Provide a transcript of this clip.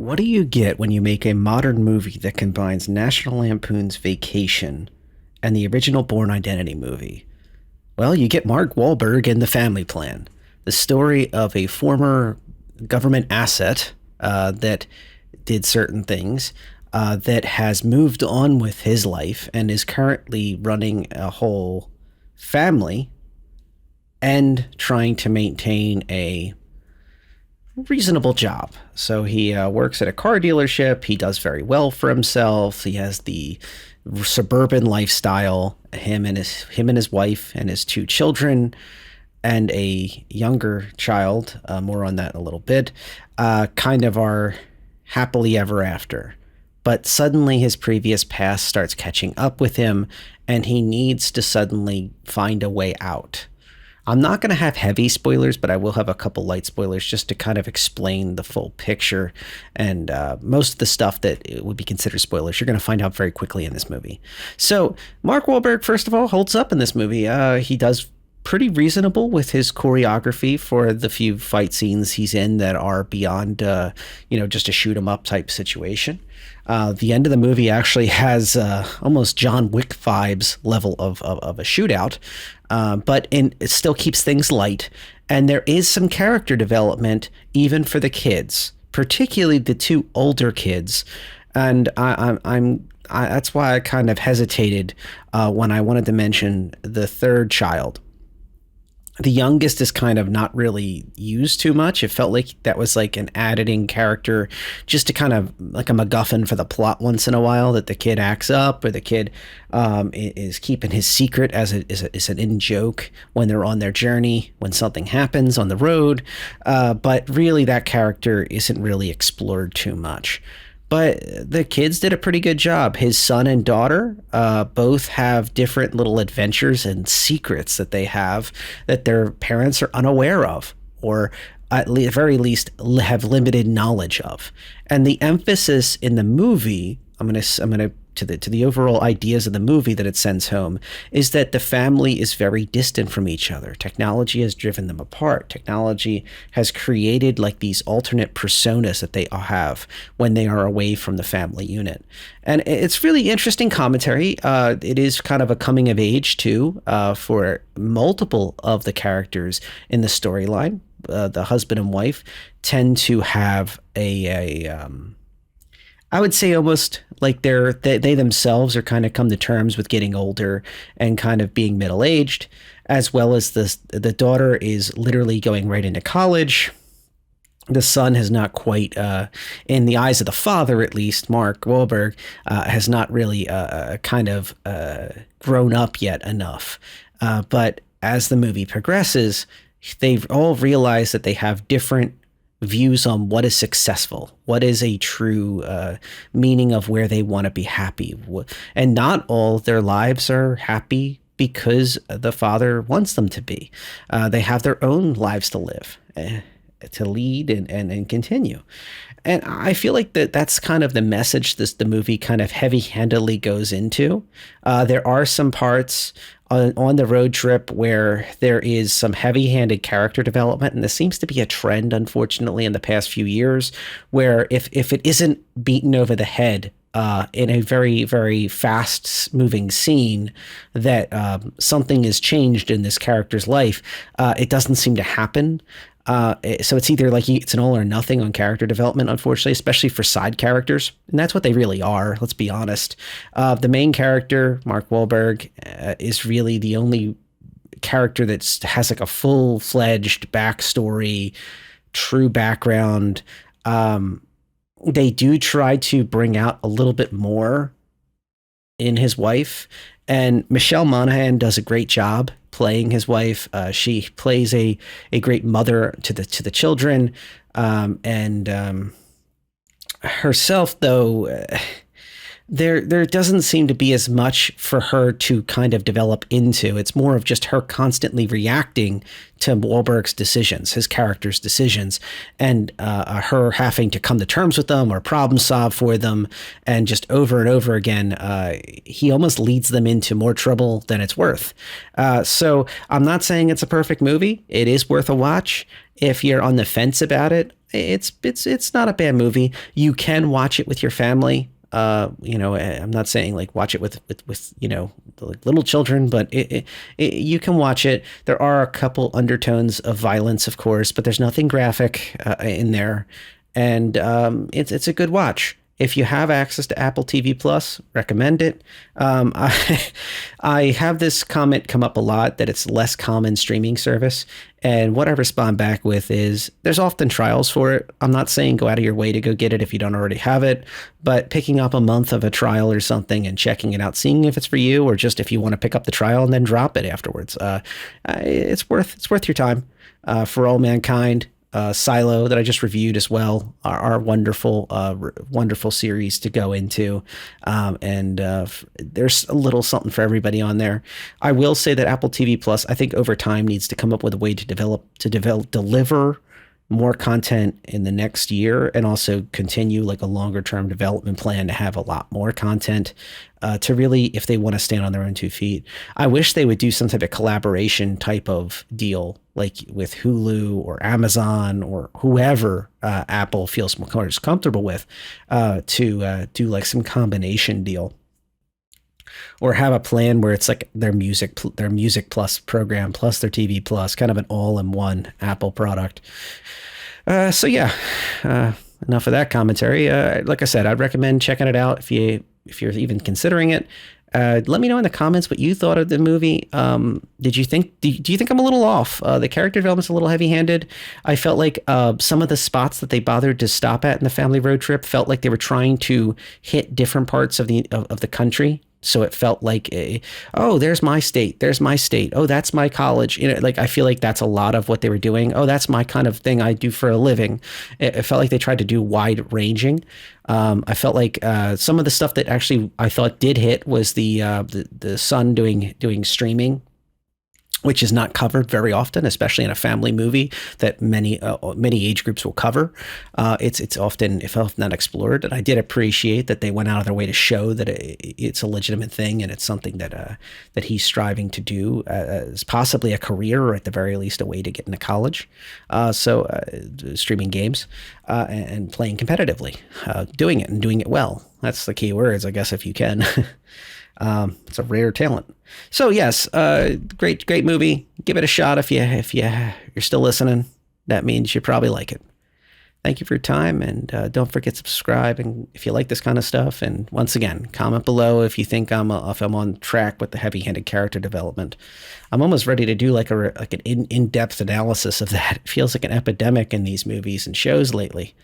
What do you get when you make a modern movie that combines National Lampoon's Vacation and the original Bourne Identity movie? Well, you get Mark Wahlberg in The Family Plan, the story of a former government asset that did certain things, that has moved on with his life and is currently running a whole family and trying to maintain a reasonable job. So he works at a car dealership. He does very well for himself. He has the suburban lifestyle. Him and his wife and his two children and a younger child. More on that in a little bit. Kind of are happily ever after. But suddenly his previous past starts catching up with him, and he needs to suddenly find a way out. I'm not going to have heavy spoilers, but I will have a couple light spoilers just to kind of explain the full picture. And most of the stuff that would be considered spoilers, you're going to find out very quickly in this movie. So Mark Wahlberg, first of all, holds up in this movie. He does pretty reasonable with his choreography for the few fight scenes he's in that are beyond, just a shoot 'em up type situation. The end of the movie actually has almost John Wick vibes level of a shootout, but it still keeps things light. And there is some character development even for the kids, particularly the two older kids. And that's why I kind of hesitated when I wanted to mention the third child. The youngest is kind of not really used too much. It felt like that was like an adding character just to kind of like a MacGuffin for the plot once in a while, that the kid acts up or the kid is keeping his secret as an in joke when they're on their journey, when something happens on the road. But really that character isn't really explored too much. But the kids did a pretty good job. His son and daughter both have different little adventures and secrets that they have that their parents are unaware of, or at the very least have limited knowledge of. And the emphasis in the movie, I'm gonna to the overall ideas of the movie that it sends home, is that the family is very distant from each other. Technology has driven them apart. Technology has created like these alternate personas that they have when they are away from the family unit. And it's really interesting commentary. It is kind of a coming of age too, for multiple of the characters in the storyline. The husband and wife tend to have I would say almost like they themselves are kind of come to terms with getting older and kind of being middle-aged, as well as the daughter is literally going right into college. The son has not quite, in the eyes of the father at least, Mark Wahlberg, has not really grown up yet enough. But as the movie progresses, they've all realized that they have different views on what is successful, what is a true meaning of where they want to be happy. And not all their lives are happy because the father wants them to be. They have their own lives to live, to lead and continue. And I feel like that's kind of the message the movie kind of heavy-handedly goes into. There are some parts on the road trip where there is some heavy-handed character development, and this seems to be a trend, unfortunately, in the past few years, where if it isn't beaten over the head in a very, very fast-moving scene that something is changed in this character's life, it doesn't seem to happen. So it's either like it's an all or nothing on character development, unfortunately, especially for side characters. And that's what they really are. Let's be honest. The main character, Mark Wahlberg, is really the only character that has like a full-fledged backstory, true background. They do try to bring out a little bit more in his wife, and Michelle Monaghan does a great job playing his wife. She plays a great mother to the children, and herself, though, there doesn't seem to be as much for her to kind of develop into. It's more of just her constantly reacting to Wahlberg's decisions, his character's decisions, and her having to come to terms with them or problem solve for them. And just over and over again, he almost leads them into more trouble than it's worth. So I'm not saying it's a perfect movie. It is worth a watch. If you're on the fence about it, It's not a bad movie. You can watch it with your family. I'm not saying like watch it with like little children, but you can watch it. There are a couple undertones of violence, of course, but there's nothing graphic in there, and it's a good watch. If you have access to Apple TV Plus, recommend it. I have this comment come up a lot that it's less common streaming service. And what I respond back with is there's often trials for it. I'm not saying go out of your way to go get it if you don't already have it, but picking up a month of a trial or something and checking it out, seeing if it's for you or just if you want to pick up the trial and then drop it afterwards. It's worth your time. For All Mankind, Silo that I just reviewed as well are wonderful, wonderful series to go into, and there's a little something for everybody on there. I will say that Apple TV Plus, I think over time needs to come up with a way to deliver more content in the next year and also continue like a longer term development plan to have a lot more content to really, if they want to stand on their own 2 feet. I wish they would do some type of collaboration type of deal like with Hulu or Amazon or whoever Apple feels more comfortable with to do like some combination deal or have a plan where it's like their music plus program plus their TV plus, kind of an all-in-one Apple product. So yeah, enough of that commentary. Like I said, I'd recommend checking it out if you're even considering it. Let me know in the comments what you thought of the movie. Did you think? Do you think I'm a little off? The character development's a little heavy-handed. I felt like some of the spots that they bothered to stop at in the family road trip felt like they were trying to hit different parts of the country. So it felt like oh, there's my state. There's my state. Oh, that's my college. Like I feel like that's a lot of what they were doing. Oh, that's my kind of thing I do for a living. It felt like they tried to do wide ranging. I felt like some of the stuff that actually I thought did hit was the son doing streaming, which is not covered very often, especially in a family movie that many age groups will cover. It's often, if not explored, and I did appreciate that they went out of their way to show that it's a legitimate thing and it's something that he's striving to do as possibly a career or at the very least a way to get into college. So streaming games and playing competitively, doing it well. That's the key words, I guess, if you can. It's a rare talent. So yes, great movie. Give it a shot if you're still listening. That means you probably like it. Thank you for your time, and don't forget to subscribe. And if you like this kind of stuff, and once again, comment below if you think if I'm on track with the heavy-handed character development. I'm almost ready to do like an in-depth analysis of that. It feels like an epidemic in these movies and shows lately.